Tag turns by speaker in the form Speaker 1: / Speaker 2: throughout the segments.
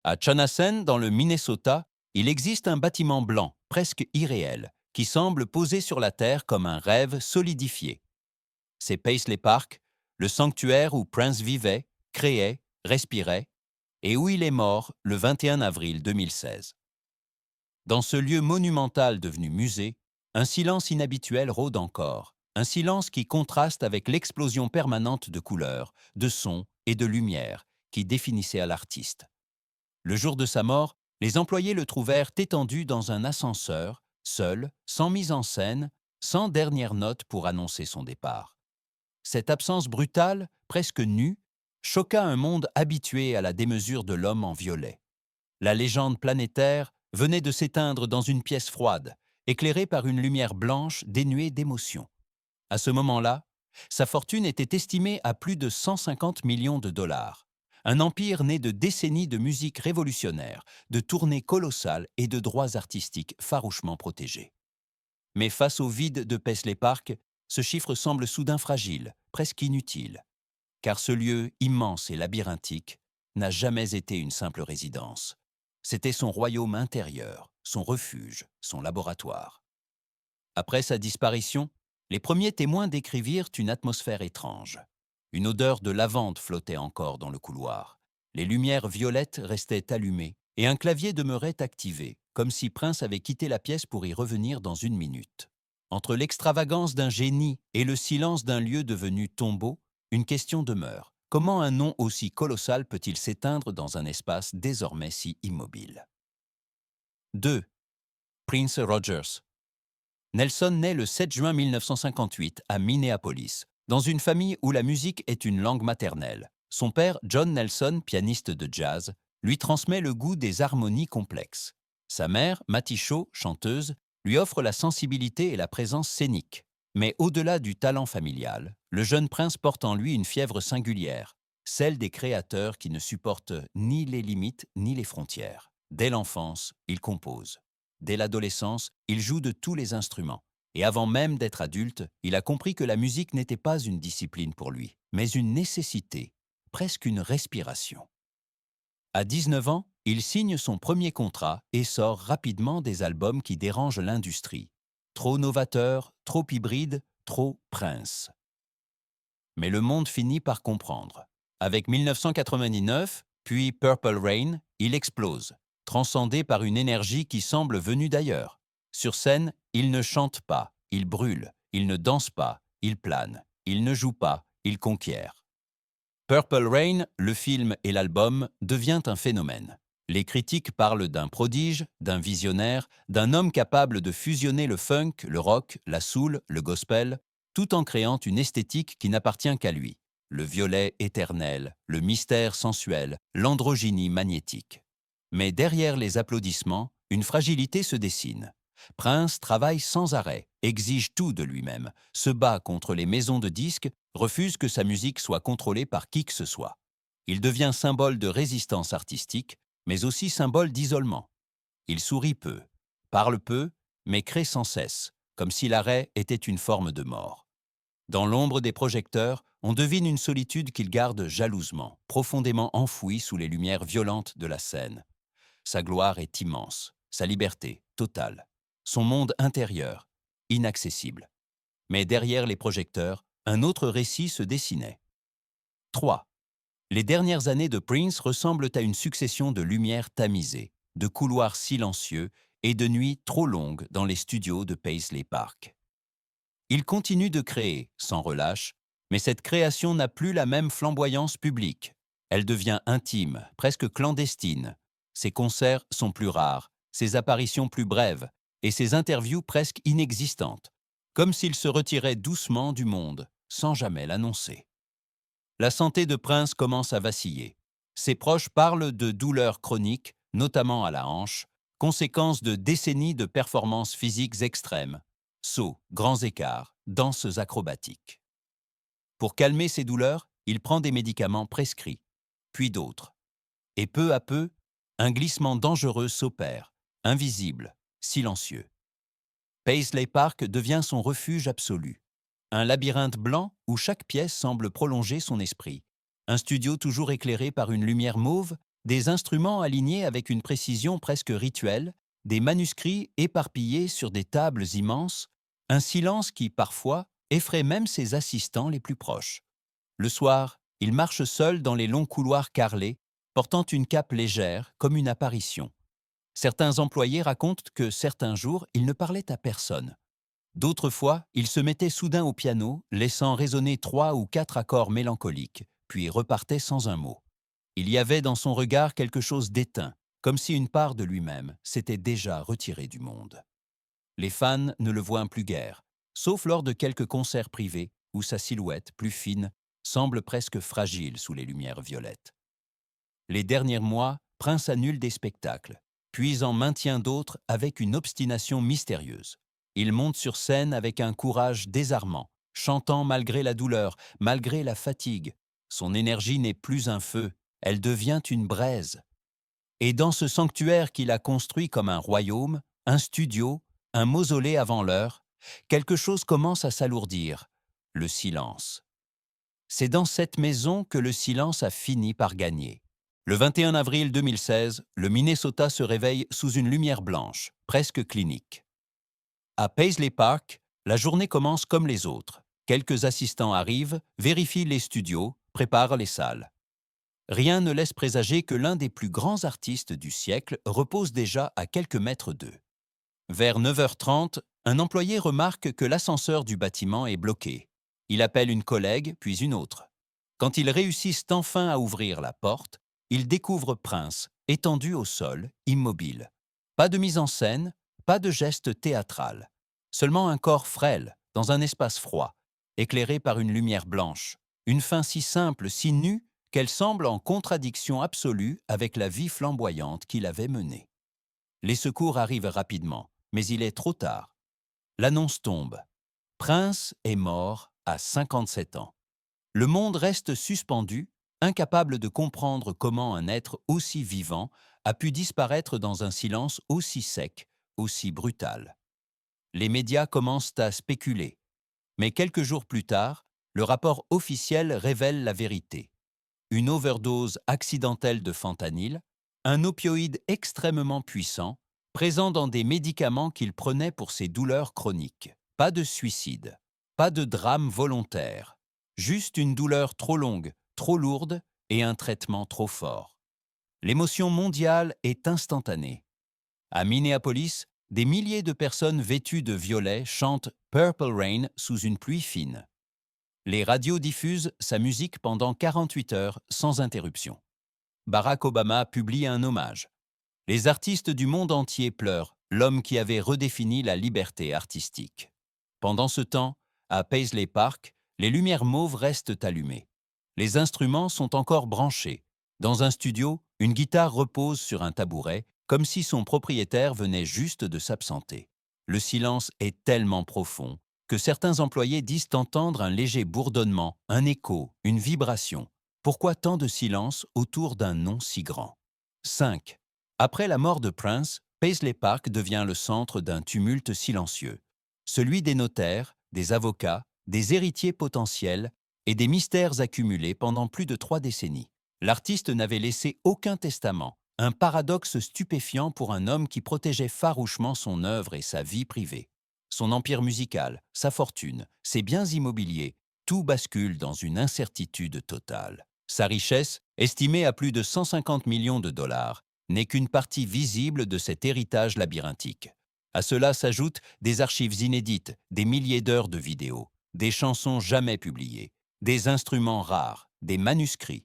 Speaker 1: À Chenassen, dans le Minnesota, il existe un bâtiment blanc, presque irréel, qui semble posé sur la Terre comme un rêve solidifié. C'est Paisley Park, le sanctuaire où Prince vivait, créait, respirait, et où il est mort le 21 avril 2016. Dans ce lieu monumental devenu musée, un silence inhabituel rôde encore, un silence qui contraste avec l'explosion permanente de couleurs, de sons et de lumière qui définissait à l'artiste. Le jour de sa mort, les employés le trouvèrent étendu dans un ascenseur, seul, sans mise en scène, sans dernière note pour annoncer son départ. Cette absence brutale, presque nue, choqua un monde habitué à la démesure de l'homme en violet. La légende planétaire venait de s'éteindre dans une pièce froide, éclairée par une lumière blanche dénuée d'émotion. À ce moment-là, sa fortune était estimée à plus de 150 millions de dollars. Un empire né de décennies de musique révolutionnaire, de tournées colossales et de droits artistiques farouchement protégés. Mais face au vide de Paisley Park, ce chiffre semble soudain fragile, presque inutile, car ce lieu immense et labyrinthique n'a jamais été une simple résidence. C'était son royaume intérieur, son refuge, son laboratoire. Après sa disparition, les premiers témoins décrivirent une atmosphère étrange. Une odeur de lavande flottait encore dans le couloir. Les lumières violettes restaient allumées et un clavier demeurait activé, comme si Prince avait quitté la pièce pour y revenir dans une minute. Entre l'extravagance d'un génie et le silence d'un lieu devenu tombeau, une question demeure. Comment un nom aussi colossal peut-il s'éteindre dans un espace désormais si immobile? 2. Prince Rogers. Nelson naît le 7 juin 1958 à Minneapolis, dans une famille où la musique est une langue maternelle. Son père, John Nelson, pianiste de jazz, lui transmet le goût des harmonies complexes. Sa mère, Mattie Shaw, chanteuse, lui offre la sensibilité et la présence scénique. Mais au-delà du talent familial, le jeune prince porte en lui une fièvre singulière, celle des créateurs qui ne supportent ni les limites ni les frontières. Dès l'enfance, il compose. Dès l'adolescence, il joue de tous les instruments. Et avant même d'être adulte, il a compris que la musique n'était pas une discipline pour lui, mais une nécessité, presque une respiration. À 19 ans, il signe son premier contrat et sort rapidement des albums qui dérangent l'industrie. Trop novateur, trop hybride, trop Prince. Mais le monde finit par comprendre. Avec 1999, puis Purple Rain, il explose, transcendé par une énergie qui semble venue d'ailleurs. Sur scène, il ne chante pas, il brûle, il ne danse pas, il plane, il ne joue pas, il conquiert. Purple Rain, le film et l'album, devient un phénomène. Les critiques parlent d'un prodige, d'un visionnaire, d'un homme capable de fusionner le funk, le rock, la soul, le gospel, tout en créant une esthétique qui n'appartient qu'à lui. Le violet éternel, le mystère sensuel, l'androgynie magnétique. Mais derrière les applaudissements, une fragilité se dessine. Prince travaille sans arrêt, exige tout de lui-même, se bat contre les maisons de disques, refuse que sa musique soit contrôlée par qui que ce soit. Il devient symbole de résistance artistique, mais aussi symbole d'isolement. Il sourit peu, parle peu, mais crée sans cesse, comme si l'arrêt était une forme de mort. Dans l'ombre des projecteurs, on devine une solitude qu'il garde jalousement, profondément enfouie sous les lumières violentes de la scène. Sa gloire est immense, sa liberté totale, son monde intérieur, inaccessible. Mais derrière les projecteurs, un autre récit se dessinait. 3. Les dernières années de Prince ressemblent à une succession de lumières tamisées, de couloirs silencieux et de nuits trop longues dans les studios de Paisley Park. Il continue de créer, sans relâche, mais cette création n'a plus la même flamboyance publique. Elle devient intime, presque clandestine. Ses concerts sont plus rares, ses apparitions plus brèves, et ses interviews presque inexistantes, comme s'il se retirait doucement du monde, sans jamais l'annoncer. La santé de Prince commence à vaciller. Ses proches parlent de douleurs chroniques, notamment à la hanche, conséquence de décennies de performances physiques extrêmes, sauts, grands écarts, danses acrobatiques. Pour calmer ces douleurs, il prend des médicaments prescrits, puis d'autres. Et peu à peu, un glissement dangereux s'opère, invisible, silencieux. Paisley Park devient son refuge absolu. Un labyrinthe blanc où chaque pièce semble prolonger son esprit. Un studio toujours éclairé par une lumière mauve des instruments alignés avec une précision presque rituelle, des manuscrits éparpillés sur des tables immenses, un silence qui, parfois, effraie même ses assistants les plus proches. Le soir, il marche seul dans les longs couloirs carrelés, portant une cape légère comme une apparition. Certains employés racontent que certains jours, il ne parlait à personne. D'autres fois, il se mettait soudain au piano, laissant résonner 3 ou 4 accords mélancoliques, puis repartait sans un mot. Il y avait dans son regard quelque chose d'éteint, comme si une part de lui-même s'était déjà retirée du monde. Les fans ne le voient plus guère, sauf lors de quelques concerts privés où sa silhouette, plus fine, semble presque fragile sous les lumières violettes. Les derniers mois, Prince annule des spectacles, puis en maintient d'autres avec une obstination mystérieuse. Il monte sur scène avec un courage désarmant, chantant malgré la douleur, malgré la fatigue. Son énergie n'est plus un feu, elle devient une braise. Et dans ce sanctuaire qu'il a construit comme un royaume, un studio, un mausolée avant l'heure, quelque chose commence à s'alourdir, le silence. C'est dans cette maison que le silence a fini par gagner. Le 21 avril 2016, le Minnesota se réveille sous une lumière blanche, presque clinique. À Paisley Park, la journée commence comme les autres. Quelques assistants arrivent, vérifient les studios, préparent les salles. Rien ne laisse présager que l'un des plus grands artistes du siècle repose déjà à quelques mètres d'eux. Vers 9h30, un employé remarque que l'ascenseur du bâtiment est bloqué. Il appelle une collègue, puis une autre. Quand ils réussissent enfin à ouvrir la porte, ils découvrent Prince, étendu au sol, immobile. Pas de mise en scène, pas de geste théâtral. Seulement un corps frêle, dans un espace froid, éclairé par une lumière blanche. Une fin si simple, si nue, qu'elle semble en contradiction absolue avec la vie flamboyante qu'il avait menée. Les secours arrivent rapidement, mais il est trop tard. L'annonce tombe. Prince est mort à 57 ans. Le monde reste suspendu, incapable de comprendre comment un être aussi vivant a pu disparaître dans un silence aussi sec, aussi brutal. Les médias commencent à spéculer, mais quelques jours plus tard, le rapport officiel révèle la vérité. Une overdose accidentelle de fentanyl, un opioïde extrêmement puissant, présent dans des médicaments qu'il prenait pour ses douleurs chroniques. Pas de suicide, pas de drame volontaire, juste une douleur trop longue, trop lourde et un traitement trop fort. L'émotion mondiale est instantanée. À Minneapolis, des milliers de personnes vêtues de violet chantent Purple Rain sous une pluie fine. Les radios diffusent sa musique pendant 48 heures sans interruption. Barack Obama publie un hommage. Les artistes du monde entier pleurent l'homme qui avait redéfini la liberté artistique. Pendant ce temps, à Paisley Park, les lumières mauves restent allumées. Les instruments sont encore branchés. Dans un studio, une guitare repose sur un tabouret, comme si son propriétaire venait juste de s'absenter. Le silence est tellement profond que certains employés disent entendre un léger bourdonnement, un écho, une vibration. Pourquoi tant de silence autour d'un nom si grand? 5. Après la mort de Prince, Paisley Park devient le centre d'un tumulte silencieux. Celui des notaires, des avocats, des héritiers potentiels et des mystères accumulés pendant plus de 3 décennies. L'artiste n'avait laissé aucun testament, un paradoxe stupéfiant pour un homme qui protégeait farouchement son œuvre et sa vie privée. Son empire musical, sa fortune, ses biens immobiliers, tout bascule dans une incertitude totale. Sa richesse, estimée à plus de 150 millions de dollars, n'est qu'une partie visible de cet héritage labyrinthique. À cela s'ajoutent des archives inédites, des milliers d'heures de vidéos, des chansons jamais publiées, des instruments rares, des manuscrits,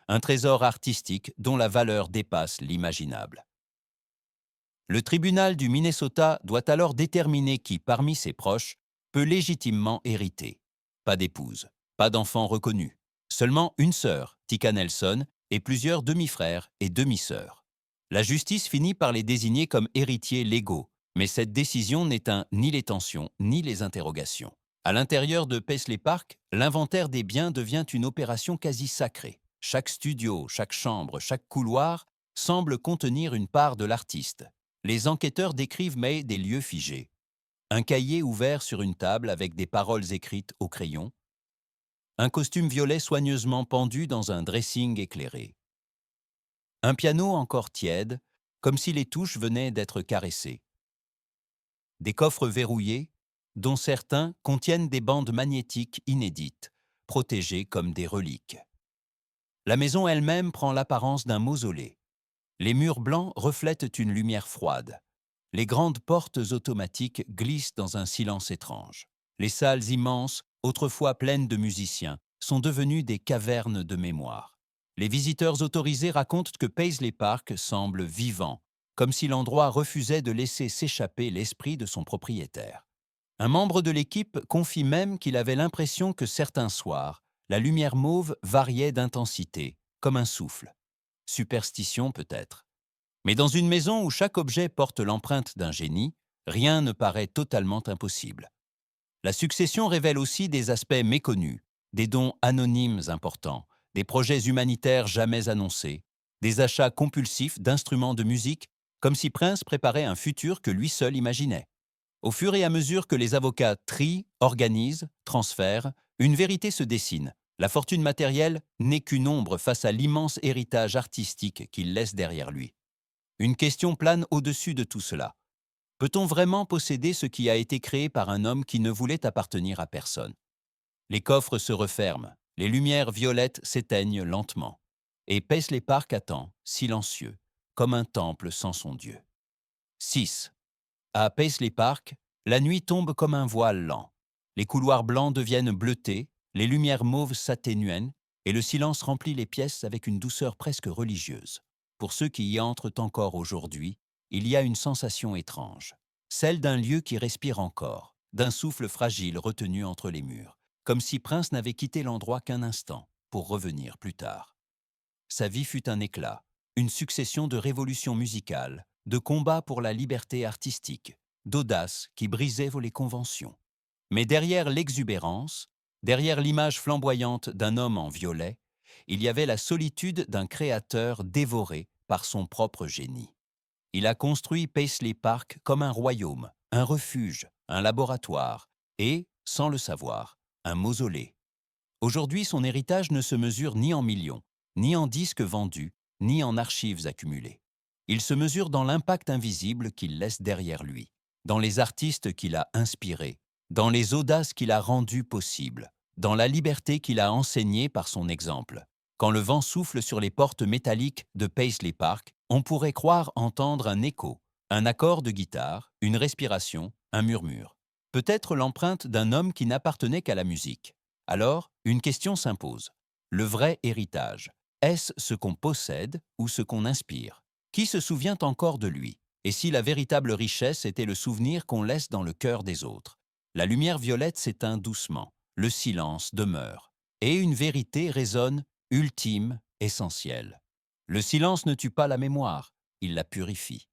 Speaker 1: un trésor artistique dont la valeur dépasse l'imaginable. Le tribunal du Minnesota doit alors déterminer qui, parmi ses proches, peut légitimement hériter. Pas d'épouse, pas d'enfant reconnu, seulement une sœur, Tika Nelson, et plusieurs demi-frères et demi-sœurs. La justice finit par les désigner comme héritiers légaux, mais cette décision n'éteint ni les tensions ni les interrogations. À l'intérieur de Paisley Park, l'inventaire des biens devient une opération quasi sacrée. Chaque studio, chaque chambre, chaque couloir semble contenir une part de l'artiste. Les enquêteurs décrivent mais des lieux figés. Un cahier ouvert sur une table avec des paroles écrites au crayon. Un costume violet soigneusement pendu dans un dressing éclairé. Un piano encore tiède, comme si les touches venaient d'être caressées. Des coffres verrouillés, dont certains contiennent des bandes magnétiques inédites, protégées comme des reliques. La maison elle-même prend l'apparence d'un mausolée. Les murs blancs reflètent une lumière froide. Les grandes portes automatiques glissent dans un silence étrange. Les salles immenses, autrefois pleines de musiciens, sont devenues des cavernes de mémoire. Les visiteurs autorisés racontent que Paisley Park semble vivant, comme si l'endroit refusait de laisser s'échapper l'esprit de son propriétaire. Un membre de l'équipe confie même qu'il avait l'impression que certains soirs, la lumière mauve variait d'intensité, comme un souffle. Superstition peut-être. Mais dans une maison où chaque objet porte l'empreinte d'un génie, rien ne paraît totalement impossible. La succession révèle aussi des aspects méconnus, des dons anonymes importants, des projets humanitaires jamais annoncés, des achats compulsifs d'instruments de musique, comme si Prince préparait un futur que lui seul imaginait. Au fur et à mesure que les avocats trient, organisent, transfèrent, une vérité se dessine. La fortune matérielle n'est qu'une ombre face à l'immense héritage artistique qu'il laisse derrière lui. Une question plane au-dessus de tout cela. Peut-on vraiment posséder ce qui a été créé par un homme qui ne voulait appartenir à personne? Les coffres se referment, les lumières violettes s'éteignent lentement. Et Paisley Park attend, silencieux, comme un temple sans son Dieu. 6. À Paisley Park, la nuit tombe comme un voile lent. Les couloirs blancs deviennent bleutés, les lumières mauves s'atténuent, et le silence remplit les pièces avec une douceur presque religieuse. Pour ceux qui y entrent encore aujourd'hui, il y a une sensation étrange, celle d'un lieu qui respire encore, d'un souffle fragile retenu entre les murs, comme si Prince n'avait quitté l'endroit qu'un instant, pour revenir plus tard. Sa vie fut un éclat, une succession de révolutions musicales, de combats pour la liberté artistique, d'audace qui brisaient les conventions. Mais derrière l'exubérance, derrière l'image flamboyante d'un homme en violet, il y avait la solitude d'un créateur dévoré par son propre génie. Il a construit Paisley Park comme un royaume, un refuge, un laboratoire et, sans le savoir, un mausolée. Aujourd'hui, son héritage ne se mesure ni en millions, ni en disques vendus, ni en archives accumulées. Il se mesure dans l'impact invisible qu'il laisse derrière lui, dans les artistes qu'il a inspirés, dans les audaces qu'il a rendues possibles, dans la liberté qu'il a enseignée par son exemple. Quand le vent souffle sur les portes métalliques de Paisley Park, on pourrait croire entendre un écho, un accord de guitare, une respiration, un murmure. Peut-être l'empreinte d'un homme qui n'appartenait qu'à la musique. Alors, une question s'impose. Le vrai héritage, est-ce ce qu'on possède ou ce qu'on inspire? Qui se souvient encore de lui? Et si la véritable richesse était le souvenir qu'on laisse dans le cœur des autres? La lumière violette s'éteint doucement, le silence demeure, et une vérité résonne, ultime, essentielle. Le silence ne tue pas la mémoire, il la purifie.